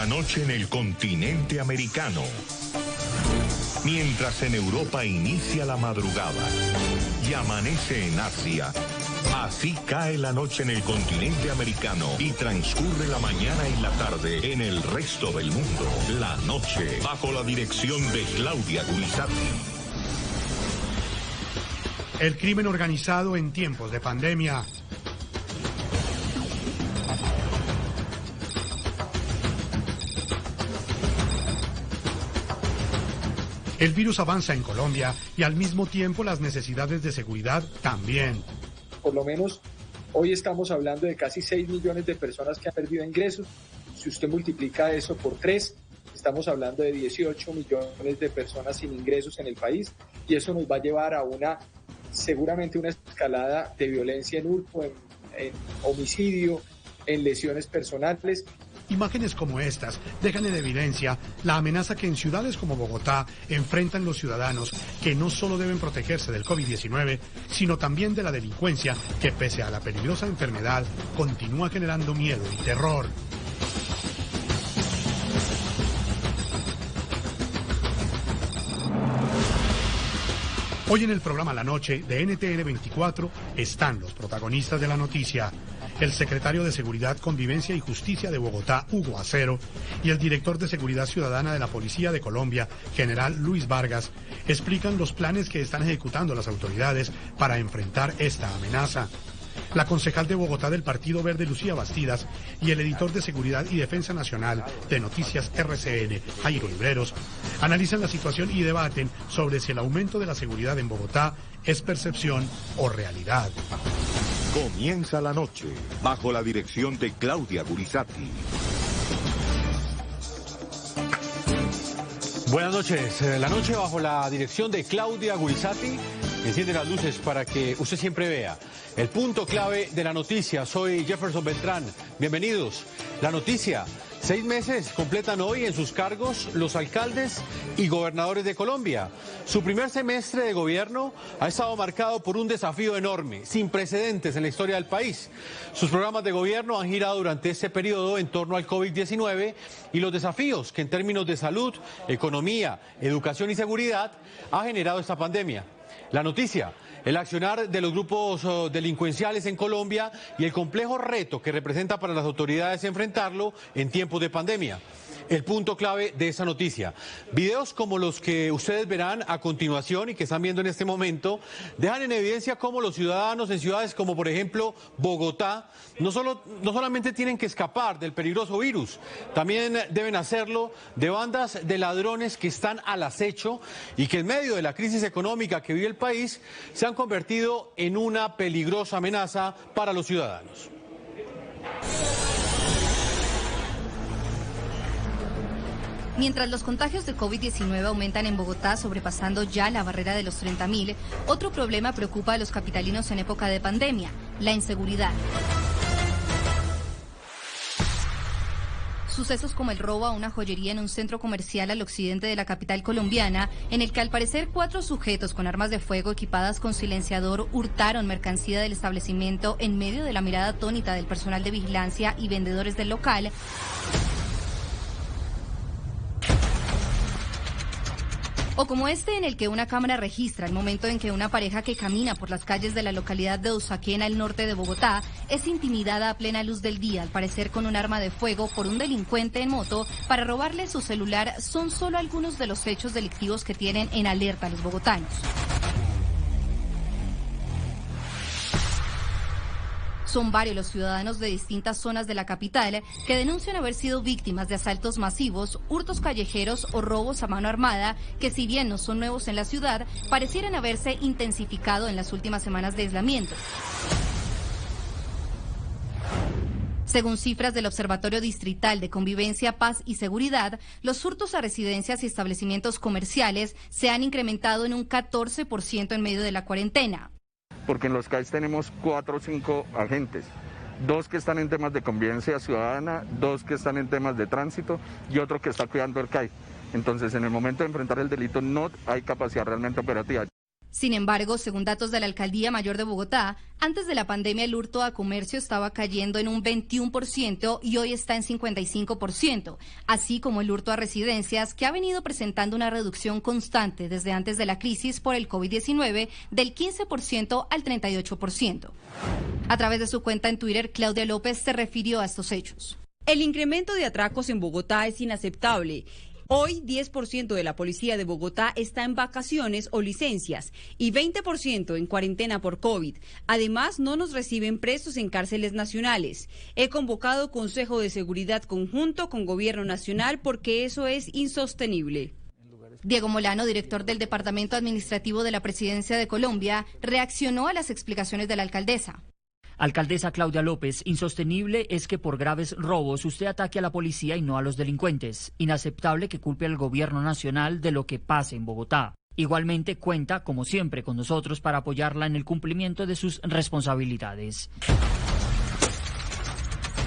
la noche en el continente americano. Mientras en Europa inicia la madrugada y amanece en Asia, así cae la noche en el continente americano y transcurre la mañana y la tarde en el resto del mundo. La noche, bajo la dirección de Claudia Gurizati. El crimen organizado en tiempos de pandemia. El virus avanza en Colombia y al mismo tiempo las necesidades de seguridad también. Por lo menos hoy estamos hablando de casi 6 millones de personas que han perdido ingresos. Si usted multiplica eso por 3, estamos hablando de 18 millones de personas sin ingresos en el país, y eso nos va a llevar a seguramente una escalada de violencia en hurto, en homicidio, en lesiones personales. Imágenes como estas dejan en evidencia la amenaza que en ciudades como Bogotá enfrentan los ciudadanos, que no solo deben protegerse del COVID-19, sino también de la delincuencia que, pese a la peligrosa enfermedad, continúa generando miedo y terror. Hoy en el programa La Noche de NTN 24 están los protagonistas de la noticia. El secretario de Seguridad, Convivencia y Justicia de Bogotá, Hugo Acero, y el director de Seguridad Ciudadana de la Policía de Colombia, General Luis Vargas, explican los planes que están ejecutando las autoridades para enfrentar esta amenaza. La concejal de Bogotá del Partido Verde, Lucía Bastidas, y el editor de Seguridad y Defensa Nacional de Noticias RCN, Jairo Libreros, analizan la situación y debaten sobre si el aumento de la seguridad en Bogotá es percepción o realidad. Comienza la noche, bajo la dirección de Claudia Gurizati. Buenas noches. La noche bajo la dirección de Claudia Gurizati. Enciende las luces para que usted siempre vea el punto clave de la noticia. Soy Jefferson Beltrán. Bienvenidos. La noticia. 6 meses completan hoy en sus cargos los alcaldes y gobernadores de Colombia. Su primer semestre de gobierno ha estado marcado por un desafío enorme, sin precedentes en la historia del país. Sus programas de gobierno han girado durante este periodo en torno al COVID-19 y los desafíos que en términos de salud, economía, educación y seguridad ha generado esta pandemia. La noticia, el accionar de los grupos delincuenciales en Colombia y el complejo reto que representa para las autoridades enfrentarlo en tiempos de pandemia. El punto clave de esa noticia. Videos como los que ustedes verán a continuación y que están viendo en este momento dejan en evidencia cómo los ciudadanos en ciudades como por ejemplo Bogotá no solamente tienen que escapar del peligroso virus, también deben hacerlo de bandas de ladrones que están al acecho y que en medio de la crisis económica que vive el país se han convertido en una peligrosa amenaza para los ciudadanos. Mientras los contagios de COVID-19 aumentan en Bogotá, sobrepasando ya la barrera de los 30.000, otro problema preocupa a los capitalinos en época de pandemia: la inseguridad. Sucesos como el robo a una joyería en un centro comercial al occidente de la capital colombiana, en el que al parecer 4 sujetos con armas de fuego equipadas con silenciador hurtaron mercancía del establecimiento en medio de la mirada atónita del personal de vigilancia y vendedores del local. O como este, en el que una cámara registra el momento en que una pareja que camina por las calles de la localidad de Usaquén, al norte de Bogotá, es intimidada a plena luz del día, al parecer con un arma de fuego, por un delincuente en moto para robarle su celular. Son solo algunos de los hechos delictivos que tienen en alerta a los bogotanos. Son varios los ciudadanos de distintas zonas de la capital que denuncian haber sido víctimas de asaltos masivos, hurtos callejeros o robos a mano armada, que si bien no son nuevos en la ciudad, parecieran haberse intensificado en las últimas semanas de aislamiento. Según cifras del Observatorio Distrital de Convivencia, Paz y Seguridad, los hurtos a residencias y establecimientos comerciales se han incrementado en un 14% en medio de la cuarentena. Porque en los CAIs tenemos 4 o 5 agentes, 2 que están en temas de convivencia ciudadana, 2 que están en temas de tránsito y otro que está cuidando el CAI. Entonces, en el momento de enfrentar el delito no hay capacidad realmente operativa. Sin embargo, según datos de la Alcaldía Mayor de Bogotá, antes de la pandemia el hurto a comercio estaba cayendo en un 21% y hoy está en 55%, así como el hurto a residencias, que ha venido presentando una reducción constante desde antes de la crisis por el COVID-19 del 15% al 38%. A través de su cuenta en Twitter, Claudia López se refirió a estos hechos. El incremento de atracos en Bogotá es inaceptable. Hoy, 10% de la policía de Bogotá está en vacaciones o licencias y 20% en cuarentena por COVID. Además, no nos reciben presos en cárceles nacionales. He convocado Consejo de Seguridad Conjunto con Gobierno Nacional porque eso es insostenible. Diego Molano, director del Departamento Administrativo de la Presidencia de Colombia, reaccionó a las explicaciones de la alcaldesa. Alcaldesa Claudia López, insostenible es que por graves robos usted ataque a la policía y no a los delincuentes. Inaceptable que culpe al gobierno nacional de lo que pase en Bogotá. Igualmente cuenta, como siempre, con nosotros para apoyarla en el cumplimiento de sus responsabilidades.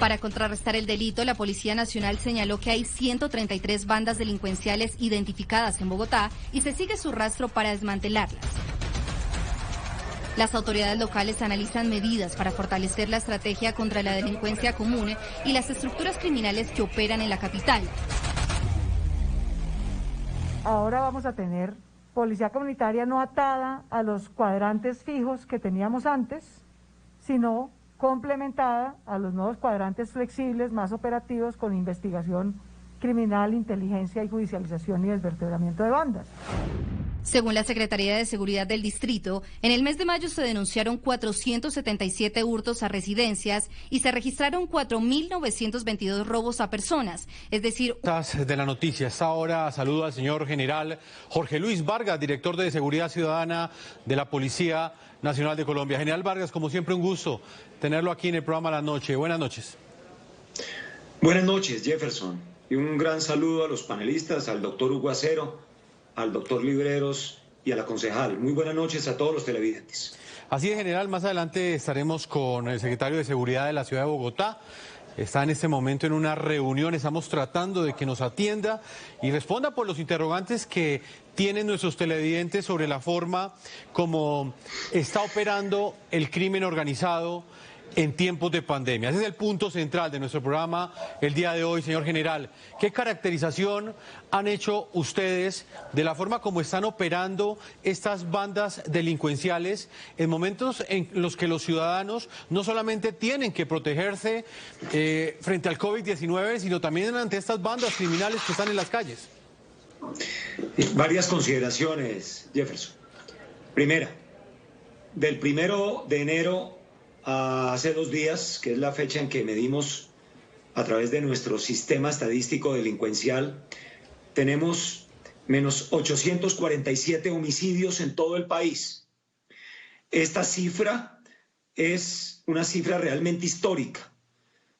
Para contrarrestar el delito, la Policía Nacional señaló que hay 133 bandas delincuenciales identificadas en Bogotá y se sigue su rastro para desmantelarlas. Las autoridades locales analizan medidas para fortalecer la estrategia contra la delincuencia común y las estructuras criminales que operan en la capital. Ahora vamos a tener policía comunitaria no atada a los cuadrantes fijos que teníamos antes, sino complementada a los nuevos cuadrantes flexibles, más operativos, con investigación criminal, inteligencia y judicialización y desvertebramiento de bandas. Según la Secretaría de Seguridad del Distrito, en el mes de mayo se denunciaron 477 hurtos a residencias y se registraron 4.922 robos a personas, es decir... De la noticia, esta hora saludo al señor general Jorge Luis Vargas, director de Seguridad Ciudadana de la Policía Nacional de Colombia. General Vargas, como siempre, un gusto tenerlo aquí en el programa La Noche. Buenas noches. Buenas noches, Jefferson. Y un gran saludo a los panelistas, al doctor Hugo Acero, al doctor Libreros y a la concejal. Muy buenas noches a todos los televidentes. Así es, general, más adelante estaremos con el secretario de Seguridad de la Ciudad de Bogotá. Está en este momento en una reunión, estamos tratando de que nos atienda y responda por los interrogantes que tienen nuestros televidentes sobre la forma como está operando el crimen organizado en tiempos de pandemia. Ese es el punto central de nuestro programa el día de hoy, señor general. ¿Qué caracterización han hecho ustedes de la forma como están operando estas bandas delincuenciales en momentos en los que los ciudadanos no solamente tienen que protegerse frente al COVID-19, sino también ante estas bandas criminales que están en las calles? Varias consideraciones, Jefferson. Primera, del 1 de enero hace 2 días, que es la fecha en que medimos a través de nuestro sistema estadístico delincuencial, tenemos menos 847 homicidios en todo el país. Esta cifra es una cifra realmente histórica.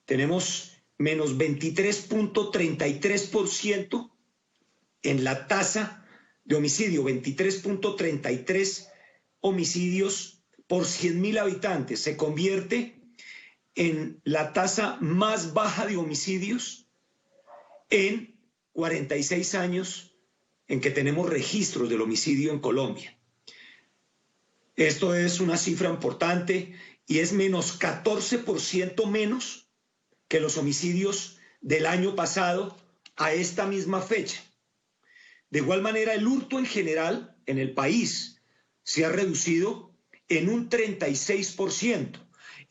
Tenemos menos 23.33% en la tasa de homicidio, 23.33 homicidios por 100.000 habitantes. Se convierte en la tasa más baja de homicidios en 46 años en que tenemos registros del homicidio en Colombia. Esto es una cifra importante y es menos 14% menos que los homicidios del año pasado a esta misma fecha. De igual manera, el hurto en general en el país se ha reducido en un 36%.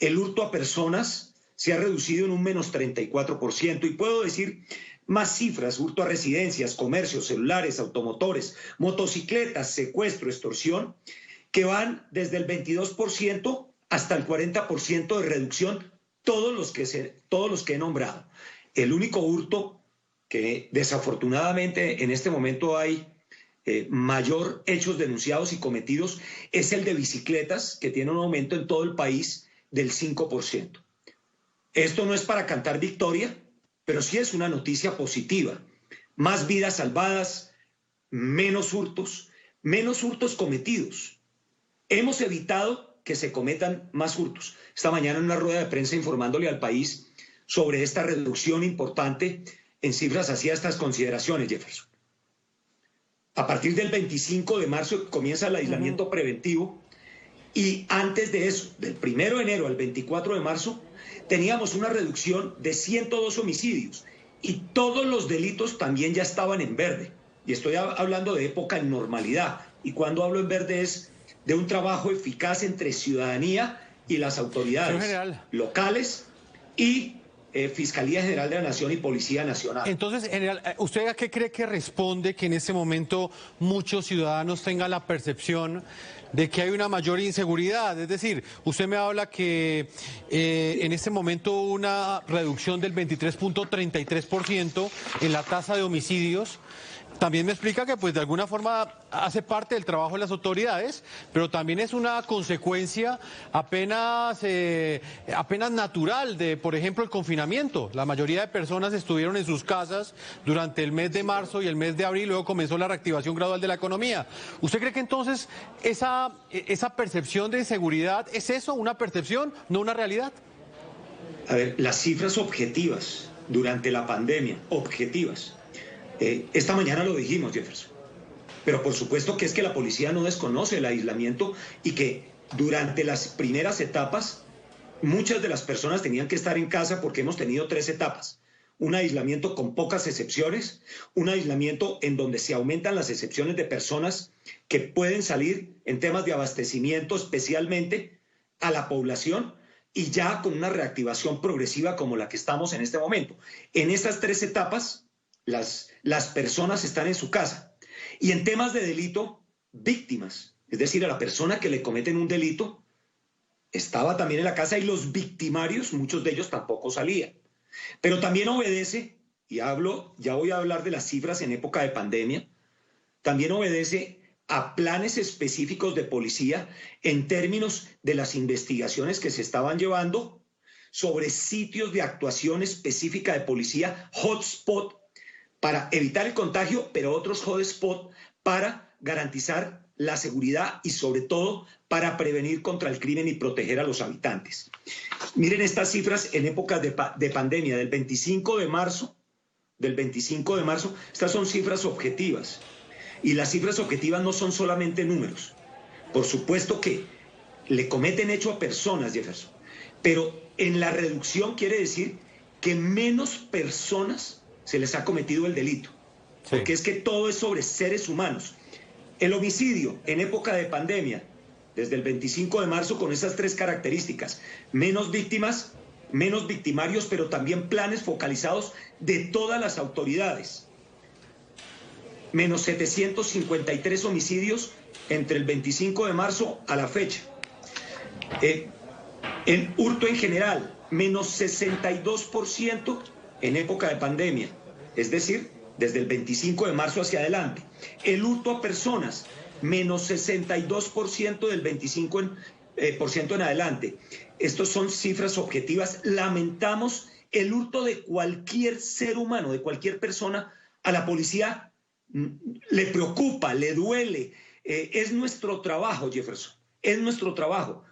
El hurto a personas se ha reducido en un menos 34%. Y puedo decir más cifras: hurto a residencias, comercios, celulares, automotores, motocicletas, secuestro, extorsión, que van desde el 22% hasta el 40% de reducción, todos los que he nombrado. El único hurto que desafortunadamente en este momento hay mayor hechos denunciados y cometidos es el de bicicletas, que tiene un aumento en todo el país del 5%. Esto no es para cantar victoria, pero sí es una noticia positiva. Más vidas salvadas, menos hurtos cometidos. Hemos evitado que se cometan más hurtos. Esta mañana en una rueda de prensa informándole al país sobre esta reducción importante en cifras hacía estas consideraciones, Jefferson. A partir del 25 de marzo comienza el aislamiento preventivo y antes de eso, del 1 de enero al 24 de marzo, teníamos una reducción de 102 homicidios y todos los delitos también ya estaban en verde. Y estoy hablando de época en normalidad. Y cuando hablo en verde es de un trabajo eficaz entre ciudadanía y las autoridades locales y Fiscalía General de la Nación y Policía Nacional. Entonces, general, ¿usted a qué cree que responde que en este momento muchos ciudadanos tengan la percepción de que hay una mayor inseguridad? Es decir, usted me habla que en este momento hubo una reducción del 23.33% en la tasa de homicidios. También me explica que pues de alguna forma hace parte del trabajo de las autoridades, pero también es una consecuencia apenas natural de, por ejemplo, el confinamiento. La mayoría de personas estuvieron en sus casas durante el mes de marzo y el mes de abril, luego comenzó la reactivación gradual de la economía. ¿Usted cree que entonces esa percepción de inseguridad es eso, una percepción, no una realidad? A ver, las cifras objetivas durante la pandemia, objetivas. Esta mañana lo dijimos, Jefferson, pero por supuesto que es que la policía no desconoce el aislamiento y que durante las primeras etapas muchas de las personas tenían que estar en casa porque hemos tenido 3 etapas. Un aislamiento con pocas excepciones, un aislamiento en donde se aumentan las excepciones de personas que pueden salir en temas de abastecimiento especialmente a la población y ya con una reactivación progresiva como la que estamos en este momento. En estas 3 etapas las personas están en su casa. Y en temas de delito, víctimas, es decir, a la persona que le cometen un delito, estaba también en la casa y los victimarios, muchos de ellos tampoco salían. Pero también obedece, y ya voy a hablar de las cifras en época de pandemia, también obedece a planes específicos de policía en términos de las investigaciones que se estaban llevando sobre sitios de actuación específica de policía, hotspot, para evitar el contagio, pero otros hotspot para garantizar la seguridad y sobre todo para prevenir contra el crimen y proteger a los habitantes. Miren estas cifras en épocas de pandemia, del 25 de marzo, estas son cifras objetivas. Y las cifras objetivas no son solamente números. Por supuesto que le cometen hecho a personas, Jefferson, pero en la reducción quiere decir que menos personas se les ha cometido el delito, porque es que todo es sobre seres humanos. El homicidio en época de pandemia, desde el 25 de marzo con esas 3 características, menos víctimas, menos victimarios, pero también planes focalizados de todas las autoridades. Menos 753 homicidios entre el 25 de marzo a la fecha. El hurto en general, menos 62% en época de pandemia, es decir, desde el 25 de marzo hacia adelante. El hurto a personas, menos 62% del 25% en adelante. Estos son cifras objetivas. Lamentamos el hurto de cualquier ser humano, de cualquier persona. A la policía le preocupa, le duele. Es nuestro trabajo, Jefferson, es nuestro trabajo.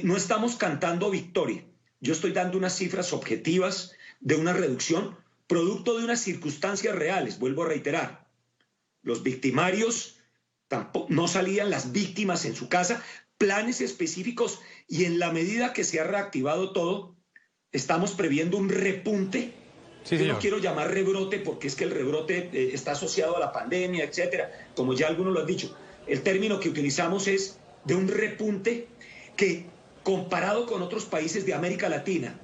No estamos cantando victoria. Yo estoy dando unas cifras objetivas de una reducción producto de unas circunstancias reales. Vuelvo a reiterar, los victimarios no salían, las víctimas en su casa, planes específicos, y en la medida que se ha reactivado todo, estamos previendo un repunte. Yo no quiero llamar rebrote porque es que el rebrote está asociado a la pandemia, etcétera, como ya algunos lo han dicho. El término que utilizamos es de un repunte que, comparado con otros países de América Latina,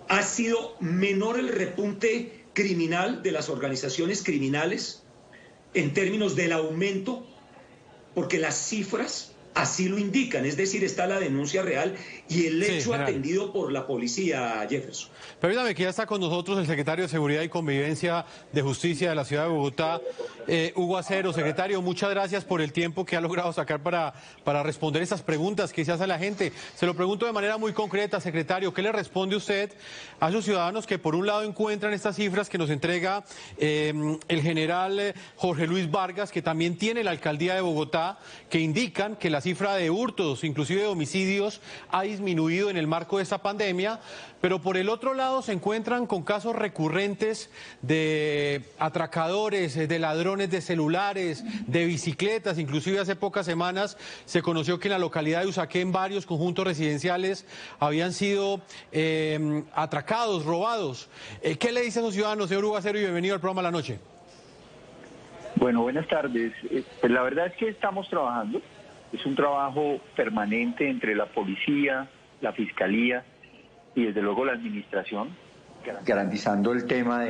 ha sido menor el repunte criminal de las organizaciones criminales en términos del aumento, porque las cifras así lo indican, es decir, está la denuncia real y el hecho atendido por la policía, Jefferson. Permítame que ya está con nosotros el secretario de Seguridad y Convivencia de Justicia de la Ciudad de Bogotá, Hugo Acero. Secretario, muchas gracias por el tiempo que ha logrado sacar para responder estas preguntas que se hace a la gente. Se lo pregunto de manera muy concreta, secretario, ¿qué le responde usted a esos ciudadanos que por un lado encuentran estas cifras que nos entrega el general Jorge Luis Vargas, que también tiene la alcaldía de Bogotá, que indican que las cifra de hurtos, inclusive de homicidios, ha disminuido en el marco de esta pandemia, pero por el otro lado se encuentran con casos recurrentes de atracadores, de ladrones de celulares, de bicicletas. Inclusive hace pocas semanas se conoció que en la localidad de Usaquén varios conjuntos residenciales habían sido atracados, robados. ¿Qué le dice a esos ciudadanos, señor Hugo Acero, y bienvenido al programa La Noche? Bueno, buenas tardes. Pues la verdad es que estamos trabajando. Es un trabajo permanente entre la policía, la fiscalía y desde luego la administración, garantizando el tema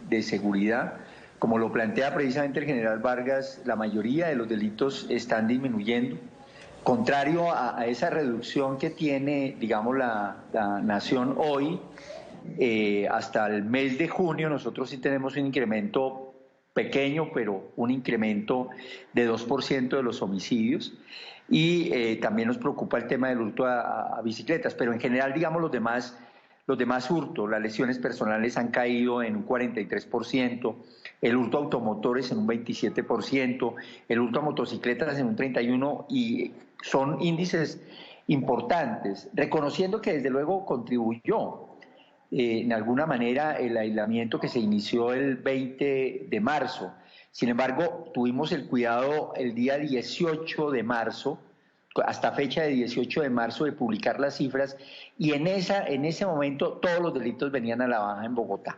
de seguridad. Como lo plantea precisamente el general Vargas, la mayoría de los delitos están disminuyendo. Contrario a esa reducción que tiene, digamos, la nación hoy, hasta el mes de junio nosotros sí tenemos un incremento pequeño, pero un incremento de 2% de los homicidios, y también nos preocupa el tema del hurto a bicicletas, pero en general, digamos, los demás hurtos, las lesiones personales han caído en un 43%, el hurto a automotores en un 27%, el hurto a motocicletas en un 31%, y son índices importantes, reconociendo que desde luego contribuyó en alguna manera el aislamiento que se inició el 20 de marzo. Sin embargo, tuvimos el cuidado el día 18 de marzo, hasta fecha de 18 de marzo, de publicar las cifras, y en ese momento todos los delitos venían a la baja en Bogotá.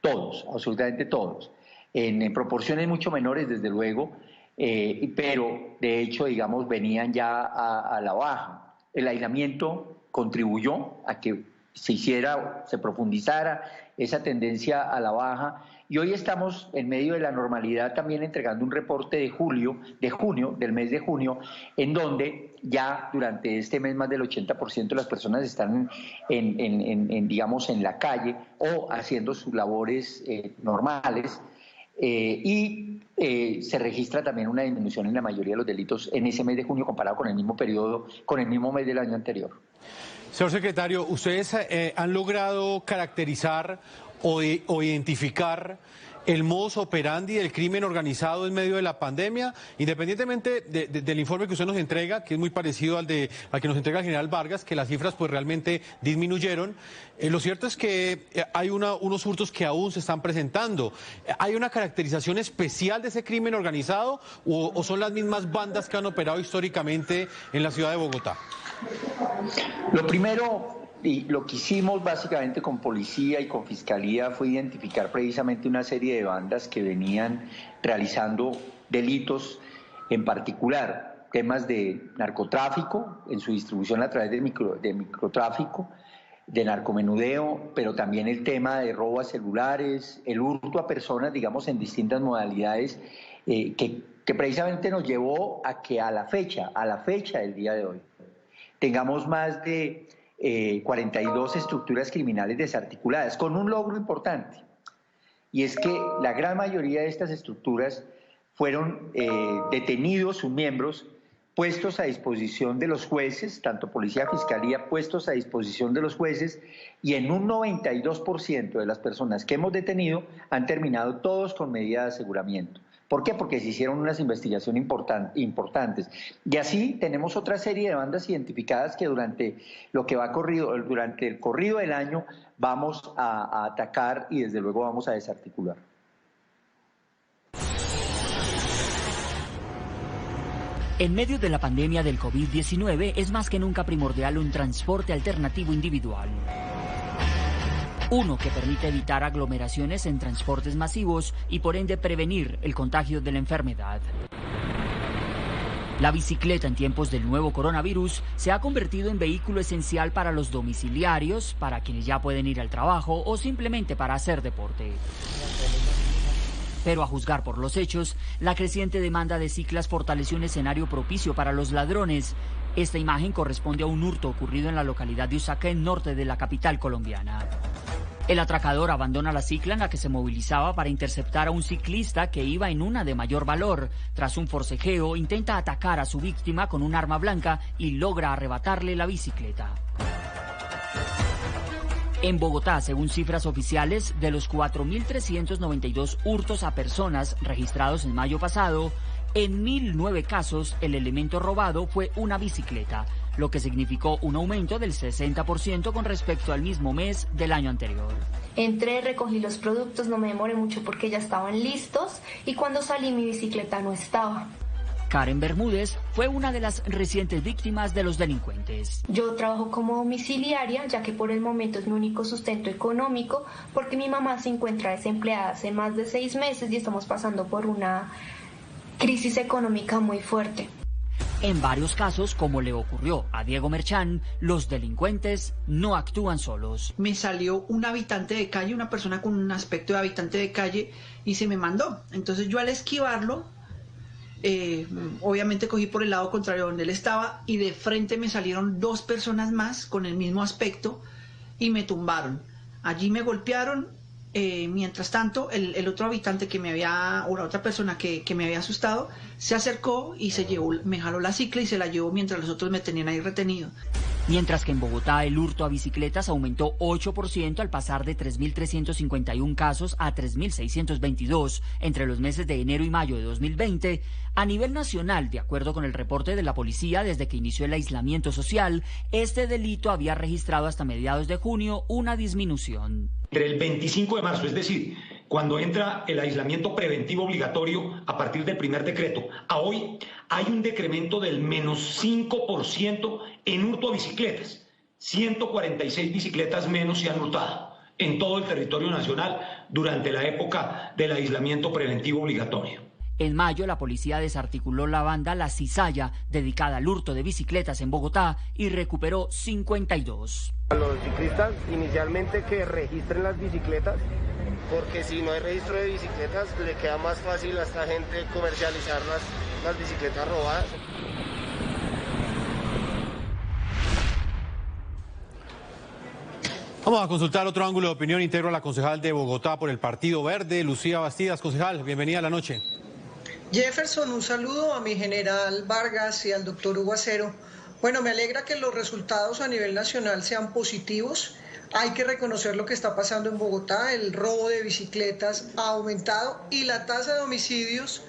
Todos, absolutamente todos. En proporciones mucho menores, desde luego, pero de hecho, digamos, venían ya a la baja. El aislamiento contribuyó a que se profundizara esa tendencia a la baja, y hoy estamos en medio de la normalidad también entregando un reporte del mes de junio, en donde ya durante este mes más del 80% de las personas están digamos, en la calle o haciendo sus labores normales, y se registra también una disminución en la mayoría de los delitos en ese mes de junio comparado con el mismo periodo, con el mismo mes del año anterior. Señor secretario, ¿ustedes han logrado caracterizar o identificar el modus operandi del crimen organizado en medio de la pandemia? Independientemente del informe que usted nos entrega, que es muy parecido al que nos entrega el general Vargas, que las cifras pues realmente disminuyeron, lo cierto es que hay unos hurtos que aún se están presentando. ¿Hay una caracterización especial de ese crimen organizado o son las mismas bandas que han operado históricamente en la ciudad de Bogotá? Lo primero, y lo que hicimos básicamente con policía y con fiscalía, fue identificar precisamente una serie de bandas que venían realizando delitos, en particular temas de narcotráfico en su distribución a través de microtráfico, de narcomenudeo, pero también el tema de robo a celulares, el hurto a personas, digamos, en distintas modalidades, que precisamente nos llevó a que a la fecha del día de hoy tengamos más de 42 estructuras criminales desarticuladas, con un logro importante, y es que la gran mayoría de estas estructuras fueron detenidos sus miembros, puestos a disposición de los jueces, tanto policía, fiscalía, puestos a disposición de los jueces, y en un 92% de las personas que hemos detenido han terminado todos con medida de aseguramiento. ¿Por qué? Porque se hicieron unas investigaciones importantes. Y así tenemos otra serie de bandas identificadas que durante el corrido del año vamos a atacar y desde luego vamos a desarticular. En medio de la pandemia del COVID-19 es más que nunca primordial un transporte alternativo individual. Uno que permite evitar aglomeraciones en transportes masivos y por ende prevenir el contagio de la enfermedad. La bicicleta en tiempos del nuevo coronavirus se ha convertido en vehículo esencial para los domiciliarios, para quienes ya pueden ir al trabajo o simplemente para hacer deporte. Pero a juzgar por los hechos, la creciente demanda de ciclas fortaleció un escenario propicio para los ladrones. Esta imagen corresponde a un hurto ocurrido en la localidad de Usaquén, norte de la capital colombiana. El atracador abandona la cicla en la que se movilizaba para interceptar a un ciclista que iba en una de mayor valor. Tras un forcejeo, intenta atacar a su víctima con un arma blanca y logra arrebatarle la bicicleta. En Bogotá, según cifras oficiales, de los 4.392 hurtos a personas registrados en mayo pasado, En 1009 casos, el elemento robado fue una bicicleta, lo que significó un aumento del 60% con respecto al mismo mes del año anterior. Entré, recogí los productos, no me demoré mucho porque ya estaban listos y cuando salí mi bicicleta no estaba. Karen Bermúdez fue una de las recientes víctimas de los delincuentes. Yo trabajo como domiciliaria, ya que por el momento es mi único sustento económico, porque mi mamá se encuentra desempleada hace más de 6 meses y estamos pasando por una crisis económica muy fuerte. En varios casos, como le ocurrió a Diego Merchán, los delincuentes no actúan solos. Me salió un habitante de calle, una persona con un aspecto de habitante de calle, y se me mandó. Entonces yo al esquivarlo, obviamente cogí por el lado contrario donde él estaba, y de frente me salieron 2 personas más con el mismo aspecto y me tumbaron. Allí me golpearon. Mientras tanto, el otro habitante que me había, o la otra persona que me había asustado, se acercó y me jaló la cicla y se la llevó mientras los otros me tenían ahí retenido. Mientras que en Bogotá el hurto a bicicletas aumentó 8% al pasar de 3.351 casos a 3.622 entre los meses de enero y mayo de 2020, a nivel nacional, de acuerdo con el reporte de la policía, desde que inició el aislamiento social, este delito había registrado hasta mediados de junio una disminución. Entre el 25 de marzo, es decir, cuando entra el aislamiento preventivo obligatorio a partir del primer decreto, a hoy hay un decremento del menos 5% en hurto a bicicletas. 146 bicicletas menos se han hurtado en todo el territorio nacional durante la época del aislamiento preventivo obligatorio. En mayo, la policía desarticuló la banda La Cizalla, dedicada al hurto de bicicletas en Bogotá, y recuperó 52. A los ciclistas, inicialmente que registren las bicicletas, porque si no hay registro de bicicletas, le queda más fácil a esta gente comercializar las bicicletas robadas. Vamos a consultar otro ángulo de opinión. Integro a la concejal de Bogotá por el Partido Verde, Lucía Bastidas. Concejal, bienvenida a la noche. Jefferson, un saludo a mi general Vargas y al doctor Hugo Acero. Bueno, me alegra que los resultados a nivel nacional sean positivos. Hay que reconocer lo que está pasando en Bogotá. El robo de bicicletas ha aumentado y la tasa de homicidios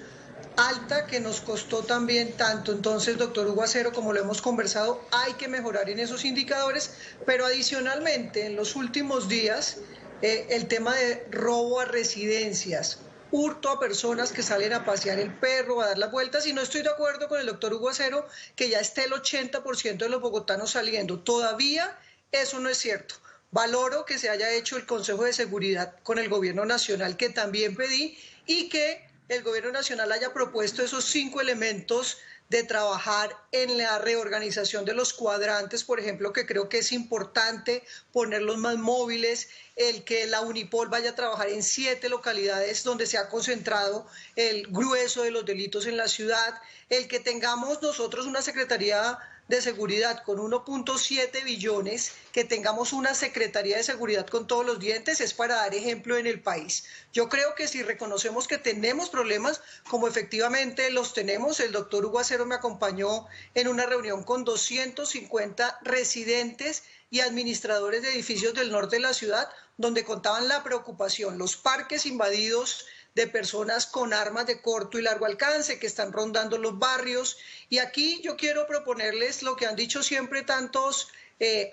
alta, que nos costó también tanto. Entonces, doctor Hugo Acero, como lo hemos conversado, hay que mejorar en esos indicadores, pero adicionalmente, en los últimos días, el tema de robo a residencias, hurto a personas que salen a pasear el perro, a dar las vueltas, y no estoy de acuerdo con el doctor Hugo Acero que ya esté el 80% de los bogotanos saliendo. Todavía eso no es cierto. Valoro que se haya hecho el Consejo de Seguridad con el Gobierno Nacional, que también pedí, y que el Gobierno Nacional haya propuesto esos 5 elementos de trabajar en la reorganización de los cuadrantes, por ejemplo, que creo que es importante ponerlos más móviles, el que la Unipol vaya a trabajar en 7 localidades donde se ha concentrado el grueso de los delitos en la ciudad, el que tengamos nosotros una Secretaría de Seguridad con 1.7 billones, que tengamos una Secretaría de Seguridad con todos los dientes, es para dar ejemplo en el país. Yo creo que si reconocemos que tenemos problemas, como efectivamente los tenemos, el doctor Hugo Acero me acompañó en una reunión con 250 residentes y administradores de edificios del norte de la ciudad, donde contaban la preocupación, los parques invadidos de personas con armas de corto y largo alcance que están rondando los barrios. Y aquí yo quiero proponerles lo que han dicho siempre tantos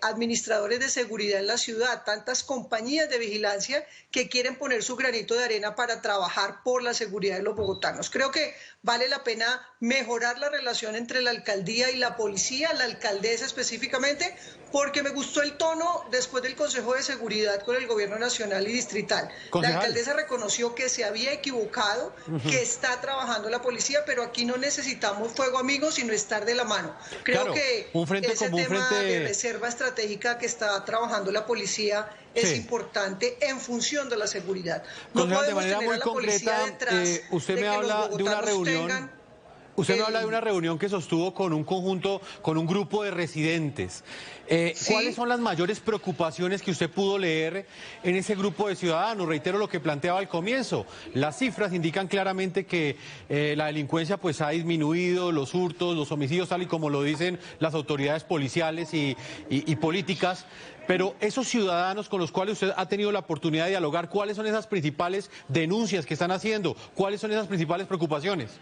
administradores de seguridad en la ciudad, tantas compañías de vigilancia que quieren poner su granito de arena para trabajar por la seguridad de los bogotanos. Creo que vale la pena mejorar la relación entre la alcaldía y la policía, la alcaldesa específicamente, porque me gustó el tono después del Consejo de Seguridad con el Gobierno Nacional y Distrital. Concejal. La alcaldesa reconoció que se había equivocado, que está trabajando la policía, pero aquí no necesitamos fuego amigo, sino estar de la mano. Creo Claro, que un frente ese como un tema frente de reserva estratégica que está trabajando la policía es importante en función de la seguridad. No Concejal, de podemos manera tener muy a la policía concreta, detrás usted de me que los habla de una bogotanos reunión. tengan Usted me habla de una reunión que sostuvo con un conjunto, con un grupo de residentes. ¿Cuáles son las mayores preocupaciones que usted pudo leer en ese grupo de ciudadanos? Reitero lo que planteaba al comienzo. Las cifras indican claramente que la delincuencia pues ha disminuido, los hurtos, los homicidios, tal y como lo dicen las autoridades policiales y políticas. Pero esos ciudadanos con los cuales usted ha tenido la oportunidad de dialogar, ¿cuáles son esas principales denuncias que están haciendo? ¿Cuáles son esas principales preocupaciones?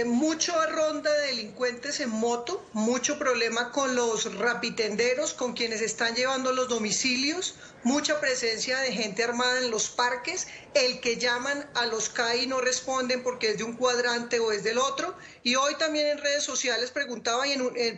mucho ronda de delincuentes en moto, mucho problema con los rapitenderos, con quienes están llevando los domicilios, mucha presencia de gente armada en los parques, el que llaman a los CAI y no responden porque es de un cuadrante o es del otro. Y hoy también en redes sociales preguntaba,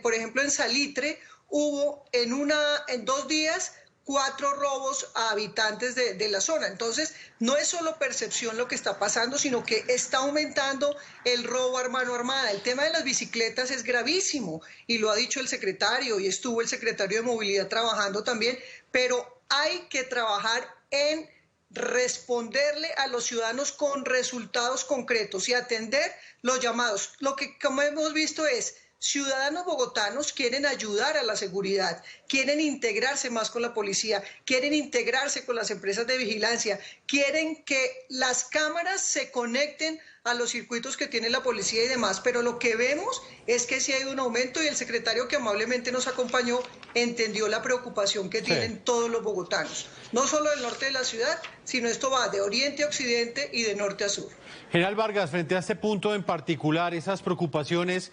por ejemplo en Salitre hubo en 2 días 4 robos a habitantes de la zona. Entonces, no es solo percepción lo que está pasando, sino que está aumentando el robo a mano armada. El tema de las bicicletas es gravísimo y lo ha dicho el secretario y estuvo el secretario de Movilidad trabajando también, pero hay que trabajar en responderle a los ciudadanos con resultados concretos y atender los llamados. Lo que, como hemos visto, es ciudadanos bogotanos quieren ayudar a la seguridad, quieren integrarse más con la policía, quieren integrarse con las empresas de vigilancia, quieren que las cámaras se conecten a los circuitos que tiene la policía y demás, pero lo que vemos es que sí hay un aumento y el secretario que amablemente nos acompañó entendió la preocupación que tienen todos los bogotanos, no solo del norte de la ciudad, sino esto va de oriente a occidente y de norte a sur. General Vargas, frente a este punto en particular, esas preocupaciones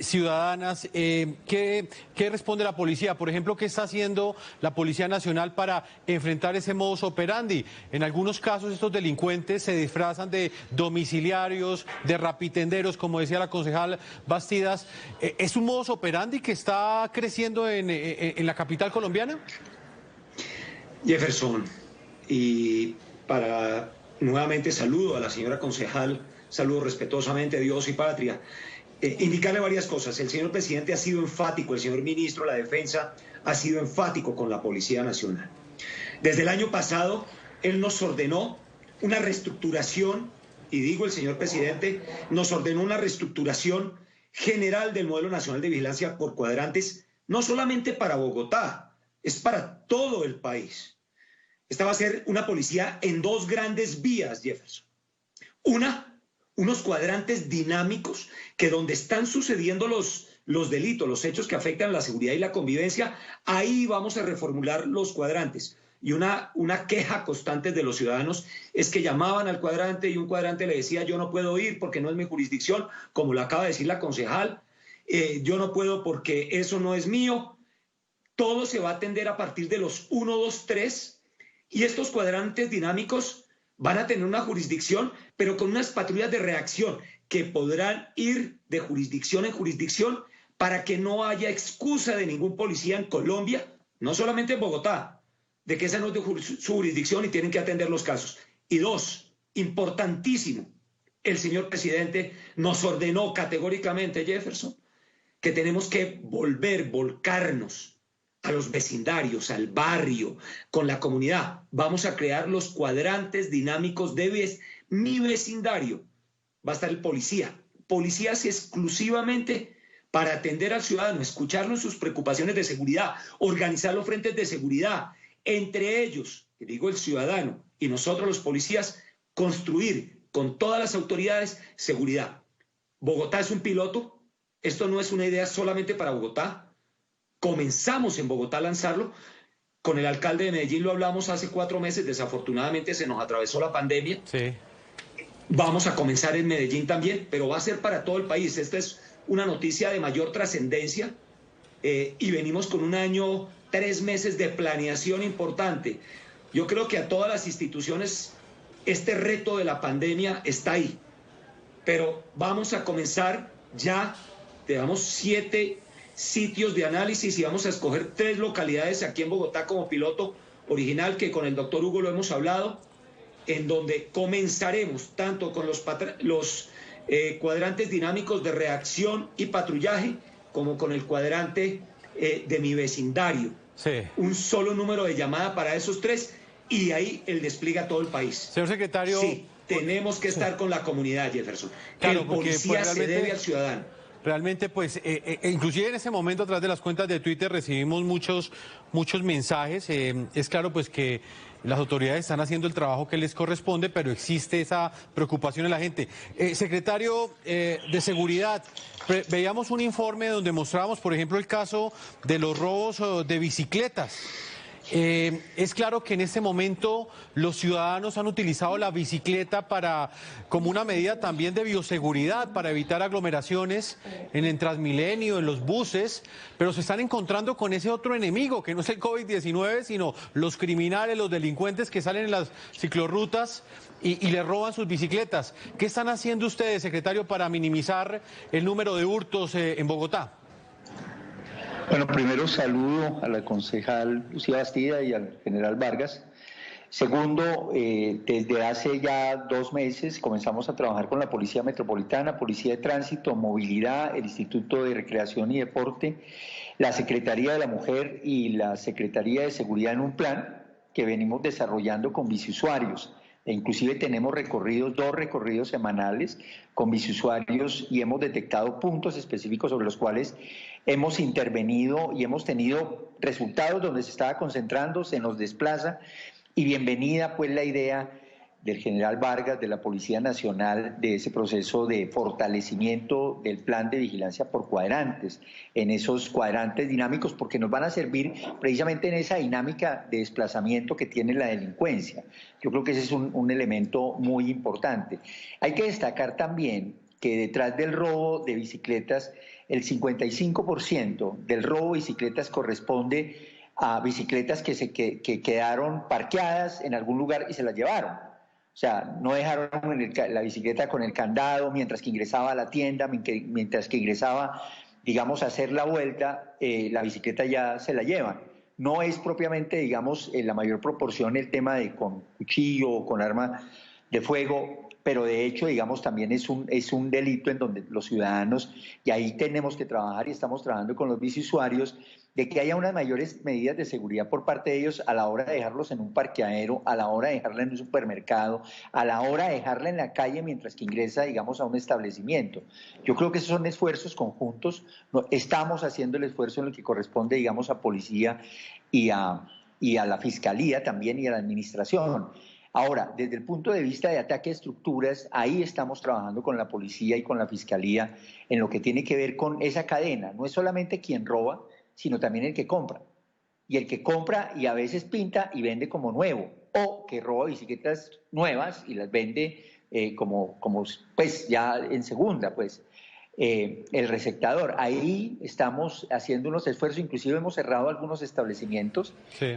ciudadanas, ¿qué responde la policía? Por ejemplo, ¿qué está haciendo la Policía Nacional para enfrentar ese modus operandi? En algunos casos estos delincuentes se disfrazan de domiciliarios, de rapitenderos, como decía la concejal Bastidas. ¿Es un modus operandi que está creciendo en la capital colombiana? Jefferson, y para... Nuevamente saludo a la señora concejal, saludo respetuosamente a Dios y patria. Indicarle varias cosas. El señor presidente ha sido enfático, el señor ministro de la Defensa ha sido enfático con la Policía Nacional. Desde el año pasado, él nos ordenó una reestructuración, y digo el señor presidente, nos ordenó una reestructuración general del modelo nacional de vigilancia por cuadrantes, no solamente para Bogotá, es para todo el país. Esta va a ser una policía en 2 grandes vías, Jefferson. Una, unos cuadrantes dinámicos que donde están sucediendo los delitos, los hechos que afectan la seguridad y la convivencia, ahí vamos a reformular los cuadrantes. Y una queja constante de los ciudadanos es que llamaban al cuadrante y un cuadrante le decía yo no puedo ir porque no es mi jurisdicción, como lo acaba de decir la concejal, yo no puedo porque eso no es mío. Todo se va a atender a partir de los 1, 2, 3. Y estos cuadrantes dinámicos van a tener una jurisdicción, pero con unas patrullas de reacción que podrán ir de jurisdicción en jurisdicción para que no haya excusa de ningún policía en Colombia, no solamente en Bogotá, de que esa no es de su jurisdicción y tienen que atender los casos. Y 2, importantísimo, el señor presidente nos ordenó categóricamente, Jefferson, que tenemos que volcarnos a los vecindarios, al barrio, con la comunidad. Vamos a crear los cuadrantes dinámicos de mi vecindario. Va a estar el policía. Policías exclusivamente para atender al ciudadano, escucharlo en sus preocupaciones de seguridad, organizar los frentes de seguridad. Entre ellos, que digo el ciudadano y nosotros los policías, construir con todas las autoridades seguridad. Bogotá es un piloto. Esto no es una idea solamente para Bogotá. Comenzamos en Bogotá a lanzarlo, con el alcalde de Medellín lo hablamos hace 4 meses, desafortunadamente se nos atravesó la pandemia. Sí. Vamos a comenzar en Medellín también, pero va a ser para todo el país. Esta es una noticia de mayor trascendencia y venimos con un año, 3 meses de planeación importante. Yo creo que a todas las instituciones este reto de la pandemia está ahí, pero vamos a comenzar ya, tenemos 7 sitios de análisis y vamos a escoger 3 localidades aquí en Bogotá como piloto original, que con el doctor Hugo lo hemos hablado, en donde comenzaremos tanto con los cuadrantes dinámicos de reacción y patrullaje, como con el cuadrante de mi vecindario. Sí. Un solo número de llamada para esos 3 y ahí el despliegue a todo el país. Señor secretario... Sí, tenemos que estar con la comunidad, Jefferson. Claro, el policía se debe al ciudadano. Realmente, pues, inclusive en ese momento, a través de las cuentas de Twitter, recibimos muchos mensajes. Es claro, pues, que las autoridades están haciendo el trabajo que les corresponde, pero existe esa preocupación en la gente. Secretario de Seguridad, veíamos un informe donde mostrábamos, por ejemplo, el caso de los robos de bicicletas. Es claro que en este momento los ciudadanos han utilizado la bicicleta como una medida también de bioseguridad para evitar aglomeraciones en el Transmilenio, en los buses, pero se están encontrando con ese otro enemigo que no es el COVID-19, sino los criminales, los delincuentes que salen en las ciclorrutas y le roban sus bicicletas. ¿Qué están haciendo ustedes, secretario, para minimizar el número de hurtos en Bogotá? Bueno, primero saludo a la concejal Lucía Bastida y al general Vargas. Segundo, desde hace ya 2 meses comenzamos a trabajar con la Policía Metropolitana, Policía de Tránsito, Movilidad, el Instituto de Recreación y Deporte, la Secretaría de la Mujer y la Secretaría de Seguridad en un plan que venimos desarrollando con biciusuarios. E inclusive tenemos 2 recorridos semanales con biciusuarios y hemos detectado puntos específicos sobre los cuales hemos intervenido y hemos tenido resultados donde se estaba concentrando, se nos desplaza y bienvenida pues la idea del general Vargas, de la Policía Nacional, de ese proceso de fortalecimiento del plan de vigilancia por cuadrantes, en esos cuadrantes dinámicos, porque nos van a servir precisamente en esa dinámica de desplazamiento que tiene la delincuencia. Yo creo que ese es un elemento muy importante. Hay que destacar también que detrás del robo de bicicletas, el 55% del robo de bicicletas corresponde a bicicletas que quedaron parqueadas en algún lugar y se las llevaron. O sea, no dejaron la bicicleta con el candado mientras que ingresaba a la tienda, mientras que ingresaba, digamos, a hacer la vuelta, la bicicleta ya se la llevan. No es propiamente, digamos, en la mayor proporción el tema de con cuchillo o con arma de fuego, pero de hecho, digamos, también es un delito en donde los ciudadanos, y ahí tenemos que trabajar y estamos trabajando con los biciusuarios, de que haya unas mayores medidas de seguridad por parte de ellos a la hora de dejarlos en un parqueadero, a la hora de dejarla en un supermercado, a la hora de dejarla en la calle mientras que ingresa, digamos, a un establecimiento. Yo creo que esos son esfuerzos conjuntos. Estamos haciendo el esfuerzo en lo que corresponde, digamos, a policía y a la fiscalía también y a la administración. Ahora, desde el punto de vista de ataque a estructuras, ahí estamos trabajando con la policía y con la fiscalía en lo que tiene que ver con esa cadena. No es solamente quien roba, sino también el que compra. Y el que compra y a veces pinta y vende como nuevo, o que roba bicicletas nuevas y las vende como pues ya en segunda, pues. El receptador. Ahí estamos haciendo unos esfuerzos, inclusive hemos cerrado algunos establecimientos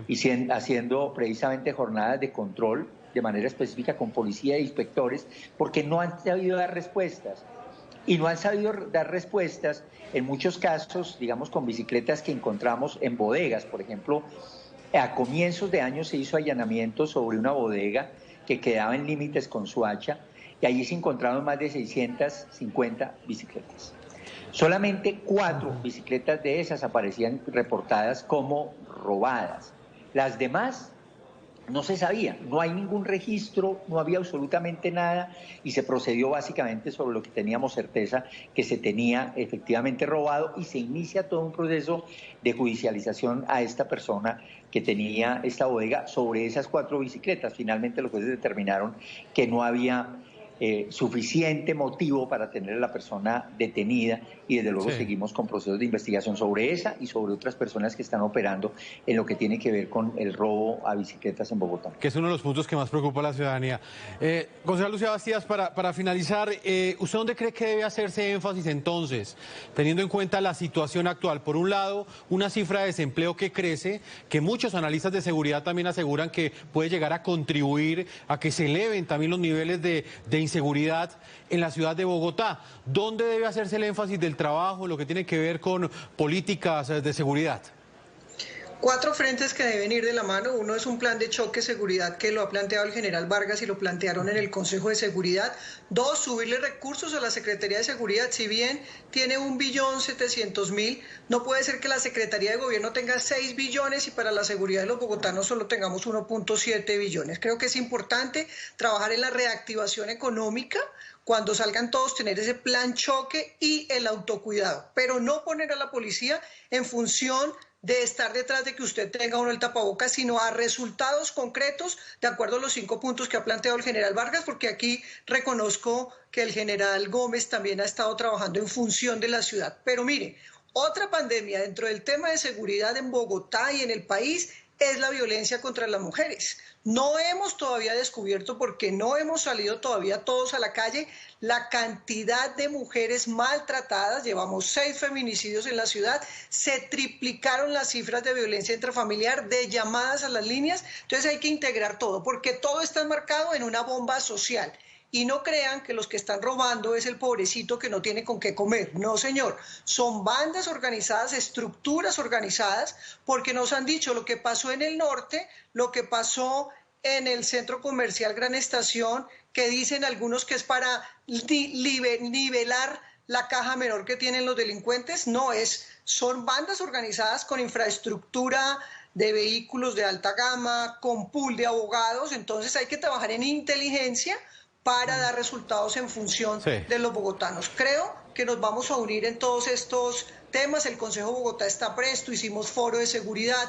y haciendo precisamente jornadas de control de manera específica con policía e inspectores, porque no han sabido dar respuestas. Y no han sabido dar respuestas en muchos casos, digamos, con bicicletas que encontramos en bodegas. Por ejemplo, a comienzos de año se hizo allanamiento sobre una bodega que quedaba en límites con Soacha y allí se encontraron más de 650 bicicletas. Solamente 4 bicicletas de esas aparecían reportadas como robadas. Las demás no se sabía, no hay ningún registro, no había absolutamente nada y se procedió básicamente sobre lo que teníamos certeza que se tenía efectivamente robado y se inicia todo un proceso de judicialización a esta persona que tenía esta bodega sobre esas 4 bicicletas. Finalmente los jueces determinaron que no había suficiente motivo para tener a la persona detenida y desde luego seguimos con procesos de investigación sobre esa y sobre otras personas que están operando en lo que tiene que ver con el robo a bicicletas en Bogotá. Que es uno de los puntos que más preocupa a la ciudadanía. Concejal Lucía Bastidas, para finalizar, ¿usted dónde cree que debe hacerse énfasis entonces, teniendo en cuenta la situación actual? Por un lado, una cifra de desempleo que crece, que muchos analistas de seguridad también aseguran que puede llegar a contribuir a que se eleven también los niveles de inseguridad en la ciudad de Bogotá. ¿Dónde debe hacerse el énfasis del trabajo, lo que tiene que ver con políticas de seguridad? 4 frentes que deben ir de la mano. Uno es un plan de choque seguridad que lo ha planteado el general Vargas y lo plantearon en el Consejo de Seguridad. 2, subirle recursos a la Secretaría de Seguridad. Si bien tiene 1.700.000, no puede ser que la Secretaría de Gobierno tenga 6 billones y para la seguridad de los bogotanos solo tengamos 1.7 billones. Creo que es importante trabajar en la reactivación económica, cuando salgan todos tener ese plan choque y el autocuidado, pero no poner a la policía en función de estar detrás de que usted tenga o no el tapabocas, sino a resultados concretos de acuerdo a los 5 puntos que ha planteado el general Vargas, porque aquí reconozco que el general Gómez también ha estado trabajando en función de la ciudad. Pero mire, otra pandemia dentro del tema de seguridad en Bogotá y en el país es la violencia contra las mujeres. No hemos todavía descubierto, porque no hemos salido todavía todos a la calle, la cantidad de mujeres maltratadas. Llevamos 6 feminicidios en la ciudad, se triplicaron las cifras de violencia intrafamiliar, de llamadas a las líneas. Entonces hay que integrar todo, porque todo está enmarcado en una bomba social. Y no crean que los que están robando es el pobrecito que no tiene con qué comer. No, señor. Son bandas organizadas, estructuras organizadas, porque nos han dicho lo que pasó en el norte, lo que pasó en el centro comercial Gran Estación, que dicen algunos que es para nivelar la caja menor que tienen los delincuentes. No es. Son bandas organizadas con infraestructura de vehículos de alta gama, con pool de abogados. Entonces hay que trabajar en inteligencia para dar resultados en función de los bogotanos. Creo que nos vamos a unir en todos estos temas. El Consejo de Bogotá está presto, hicimos foro de seguridad,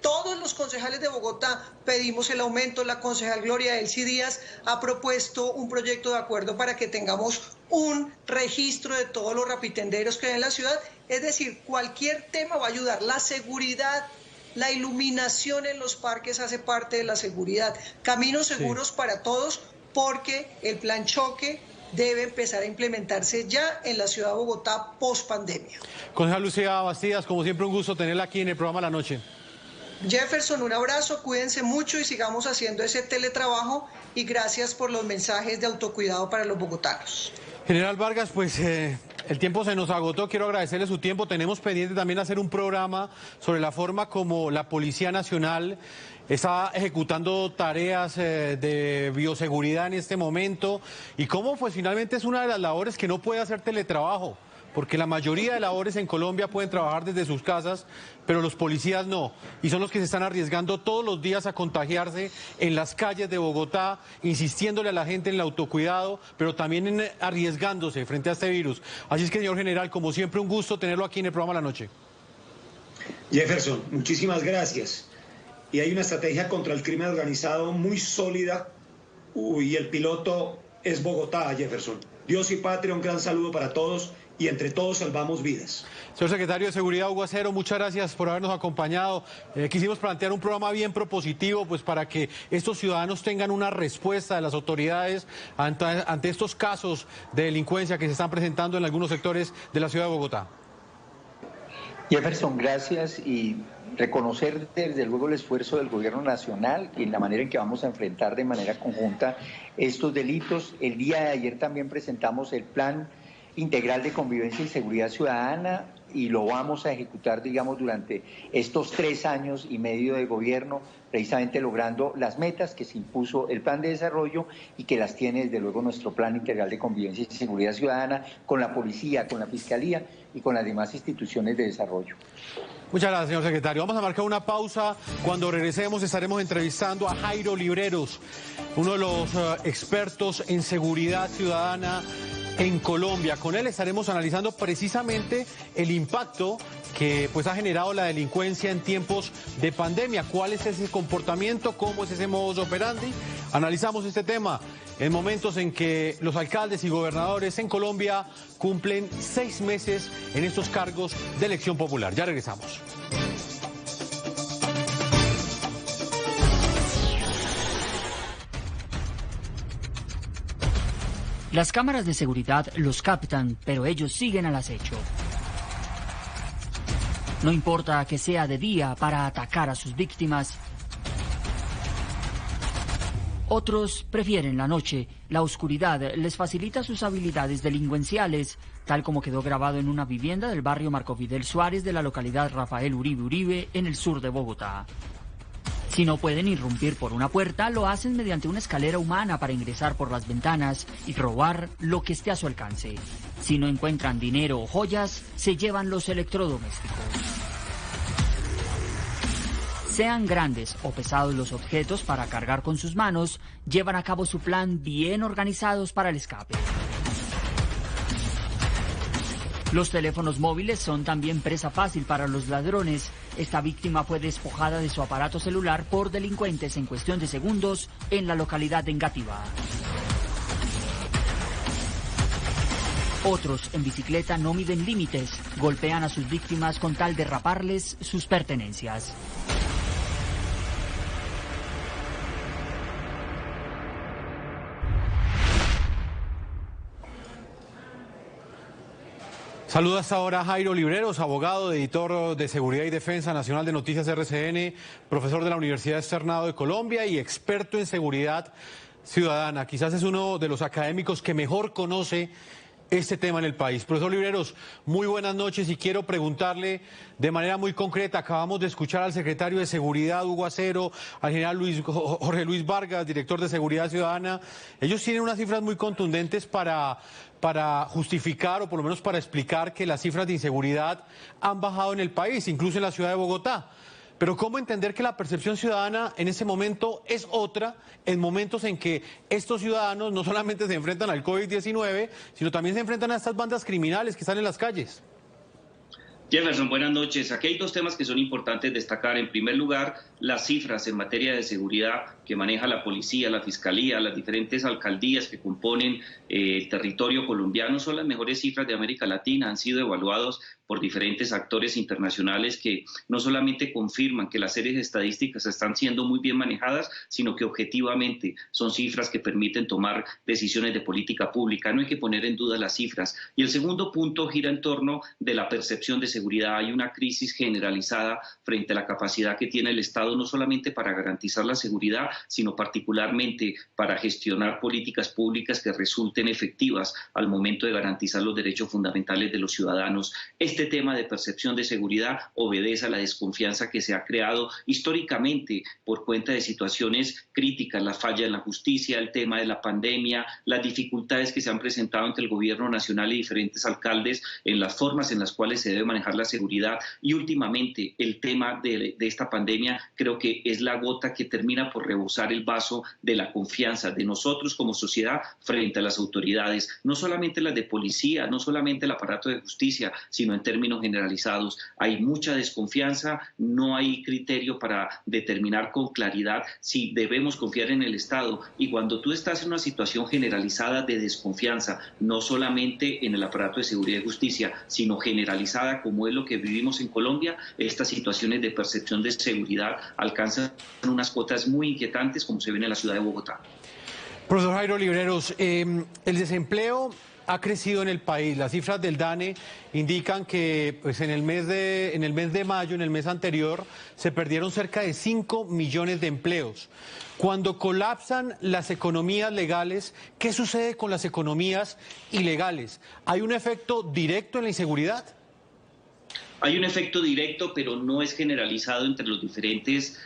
todos los concejales de Bogotá pedimos el aumento. La concejal Gloria Elsie Díaz ha propuesto un proyecto de acuerdo para que tengamos un registro de todos los rapitenderos que hay en la ciudad. Es decir, cualquier tema va a ayudar. La seguridad, la iluminación en los parques hace parte de la seguridad. Caminos seguros para todos, porque el plan choque debe empezar a implementarse ya en la ciudad de Bogotá post pandemia. Concejal Lucía Bastidas, como siempre un gusto tenerla aquí en el programa La Noche. Jefferson, un abrazo, cuídense mucho y sigamos haciendo ese teletrabajo, y gracias por los mensajes de autocuidado para los bogotanos. General Vargas, pues el tiempo se nos agotó, quiero agradecerle su tiempo. Tenemos pendiente también hacer un programa sobre la forma como la Policía Nacional está ejecutando tareas de bioseguridad en este momento, y cómo pues finalmente es una de las labores que no puede hacer teletrabajo, porque la mayoría de labores en Colombia pueden trabajar desde sus casas, pero los policías no, y son los que se están arriesgando todos los días a contagiarse en las calles de Bogotá, insistiéndole a la gente en el autocuidado, pero también arriesgándose frente a este virus. Así es que, señor general, como siempre, un gusto tenerlo aquí en el programa La Noche. Jefferson, muchísimas gracias. Y hay una estrategia contra el crimen organizado muy sólida, y el piloto es Bogotá, Jefferson. Dios y patria, un gran saludo para todos, y entre todos salvamos vidas. Señor secretario de Seguridad, Hugo Acero, muchas gracias por habernos acompañado. Quisimos plantear un programa bien propositivo, pues para que estos ciudadanos tengan una respuesta de las autoridades ante estos casos de delincuencia que se están presentando en algunos sectores de la ciudad de Bogotá. Jefferson, gracias, y reconocer desde luego el esfuerzo del gobierno nacional y la manera en que vamos a enfrentar de manera conjunta estos delitos. El día de ayer también presentamos el Plan Integral de Convivencia y Seguridad Ciudadana, y lo vamos a ejecutar, digamos, durante estos 3 años y medio de gobierno, precisamente logrando las metas que se impuso el plan de desarrollo y que las tiene desde luego nuestro Plan Integral de Convivencia y Seguridad Ciudadana, con la policía, con la fiscalía y con las demás instituciones de desarrollo. Muchas gracias, señor secretario. Vamos a marcar una pausa. Cuando regresemos estaremos entrevistando a Jairo Libreros, uno de los expertos en seguridad ciudadana en Colombia. Con él estaremos analizando precisamente el impacto que pues ha generado la delincuencia en tiempos de pandemia. ¿Cuál es ese comportamiento? ¿Cómo es ese modus operandi? Analizamos este tema en momentos en que los alcaldes y gobernadores en Colombia cumplen 6 meses en estos cargos de elección popular. Ya regresamos. Las cámaras de seguridad los captan, pero ellos siguen al acecho. No importa que sea de día para atacar a sus víctimas. Otros prefieren la noche. La oscuridad les facilita sus habilidades delincuenciales, tal como quedó grabado en una vivienda del barrio Marco Fidel Suárez de la localidad Rafael Uribe Uribe, en el sur de Bogotá. Si no pueden irrumpir por una puerta, lo hacen mediante una escalera humana para ingresar por las ventanas y robar lo que esté a su alcance. Si no encuentran dinero o joyas, se llevan los electrodomésticos. Sean grandes o pesados los objetos para cargar con sus manos, llevan a cabo su plan bien organizados para el escape. Los teléfonos móviles son también presa fácil para los ladrones. Esta víctima fue despojada de su aparato celular por delincuentes en cuestión de segundos en la localidad de Engativá. Otros en bicicleta no miden límites, golpean a sus víctimas con tal de raparles sus pertenencias. Saluda hasta ahora Jairo Libreros, abogado, editor de Seguridad y Defensa Nacional de Noticias RCN, profesor de la Universidad Externado de Colombia y experto en seguridad ciudadana. Quizás es uno de los académicos que mejor conoce este tema en el país. Profesor Libreros, muy buenas noches y quiero preguntarle de manera muy concreta. Acabamos de escuchar al secretario de Seguridad, Hugo Acero, al general Jorge Luis Vargas, director de Seguridad Ciudadana. Ellos tienen unas cifras muy contundentes para justificar o por lo menos para explicar que las cifras de inseguridad han bajado en el país, incluso en la ciudad de Bogotá. Pero ¿cómo entender que la percepción ciudadana en ese momento es otra, en momentos en que estos ciudadanos no solamente se enfrentan al COVID-19, sino también se enfrentan a estas bandas criminales que están en las calles? Jefferson, buenas noches. Aquí hay dos temas que son importantes destacar. En primer lugar, las cifras en materia de seguridad que maneja la policía, la fiscalía, las diferentes alcaldías que componen el territorio colombiano son las mejores cifras de América Latina. Han sido evaluados por diferentes actores internacionales que no solamente confirman que las series estadísticas están siendo muy bien manejadas, sino que objetivamente son cifras que permiten tomar decisiones de política pública. No hay que poner en duda las cifras. Y el segundo punto gira en torno de la percepción de seguridad. Hay una crisis generalizada frente a la capacidad que tiene el Estado, no solamente para garantizar la seguridad, sino particularmente para gestionar políticas públicas que resulten efectivas al momento de garantizar los derechos fundamentales de los ciudadanos. Este tema de percepción de seguridad obedece a la desconfianza que se ha creado históricamente por cuenta de situaciones críticas, la falla en la justicia, el tema de la pandemia, las dificultades que se han presentado entre el gobierno nacional y diferentes alcaldes en las formas en las cuales se debe manejar la seguridad, y últimamente el tema de esta pandemia creo que es la gota que termina por rebosar el vaso de la confianza de nosotros como sociedad frente a las autoridades, no solamente las de policía, no solamente el aparato de justicia, sino en términos generalizados. Hay mucha desconfianza, no hay criterio para determinar con claridad si debemos confiar en el Estado, y cuando tú estás en una situación generalizada de desconfianza, no solamente en el aparato de seguridad y justicia, sino generalizada como es lo que vivimos en Colombia, estas situaciones de percepción de seguridad alcanzan unas cotas muy inquietantes como se ven en la ciudad de Bogotá. Profesor Jairo Libreros, el desempleo ha crecido en el país. Las cifras del DANE indican que pues, en el mes de mayo, en el mes anterior, se perdieron cerca de 5 millones de empleos. Cuando colapsan las economías legales, ¿qué sucede con las economías ilegales? ¿Hay un efecto directo en la inseguridad? Hay un efecto directo, pero no es generalizado entre los diferentes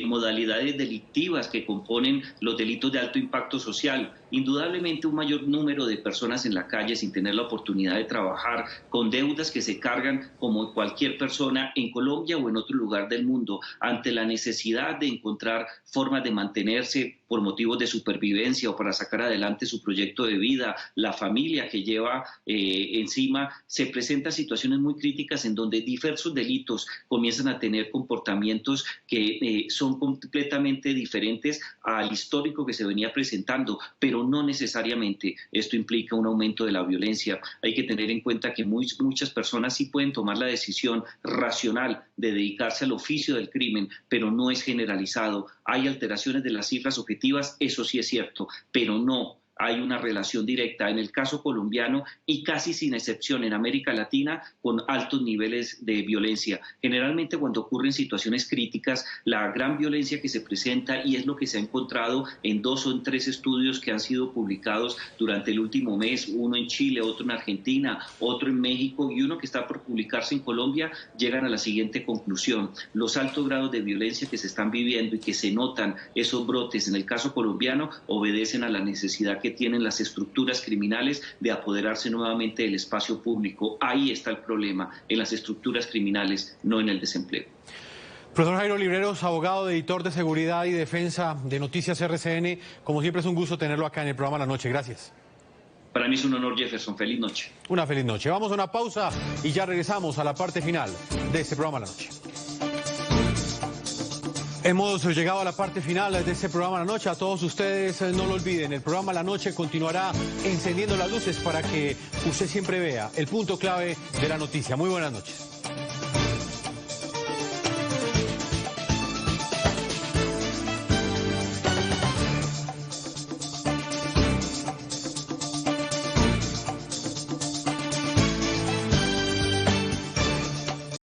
modalidades delictivas que componen los delitos de alto impacto social. Indudablemente un mayor número de personas en la calle sin tener la oportunidad de trabajar, con deudas que se cargan como cualquier persona en Colombia o en otro lugar del mundo, ante la necesidad de encontrar formas de mantenerse por motivos de supervivencia o para sacar adelante su proyecto de vida, la familia que lleva encima, se presentan situaciones muy críticas en donde diversos delitos comienzan a tener comportamientos que son completamente diferentes al histórico que se venía presentando, pero no necesariamente esto implica un aumento de la violencia. Hay que tener en cuenta que muchas personas sí pueden tomar la decisión racional de dedicarse al oficio del crimen, pero no es generalizado. Hay alteraciones de las cifras objetivas, eso sí es cierto, pero no hay una relación directa en el caso colombiano y casi sin excepción en América Latina con altos niveles de violencia. Generalmente cuando ocurren situaciones críticas, la gran violencia que se presenta, y es lo que se ha encontrado en 2 o 3 estudios que han sido publicados durante el último mes, uno en Chile, otro en Argentina, otro en México y uno que está por publicarse en Colombia, llegan a la siguiente conclusión: los altos grados de violencia que se están viviendo y que se notan esos brotes en el caso colombiano obedecen a la necesidad que tienen las estructuras criminales de apoderarse nuevamente del espacio público. Ahí está el problema, en las estructuras criminales, no en el desempleo. Profesor Jairo Libreros, abogado, editor de Seguridad y Defensa de Noticias RCN, como siempre es un gusto tenerlo acá en el programa La Noche. Gracias. Para mí es un honor, Jefferson. Feliz noche. Una feliz noche. Vamos a una pausa y ya regresamos a la parte final de este programa La Noche. Hemos llegado a la parte final de este programa La Noche. A todos ustedes, no lo olviden, el programa La Noche continuará encendiendo las luces para que usted siempre vea el punto clave de la noticia. Muy buenas noches.